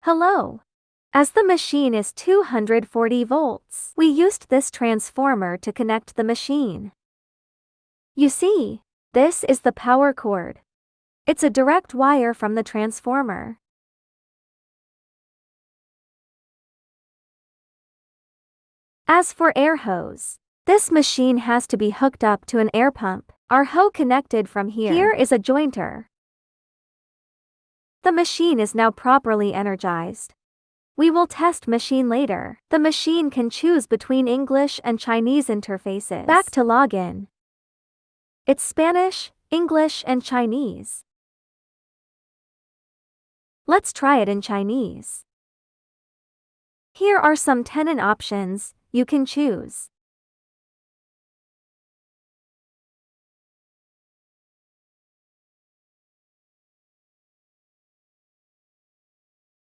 Hello. As the machine is 240 volts, we used this transformer to connect the machine. You see, this is the power cord. It's a direct wire from the transformer. As for air hose, this machine has to be hooked up to an air pump. Our hose connected from here. Here is a jointer. The machine is now properly energized. We will test machine later. The machine can choose between English and Chinese interfaces. Back to login. It's Spanish, English and Chinese. Let's try it in Chinese. Here are some tenon options you can choose.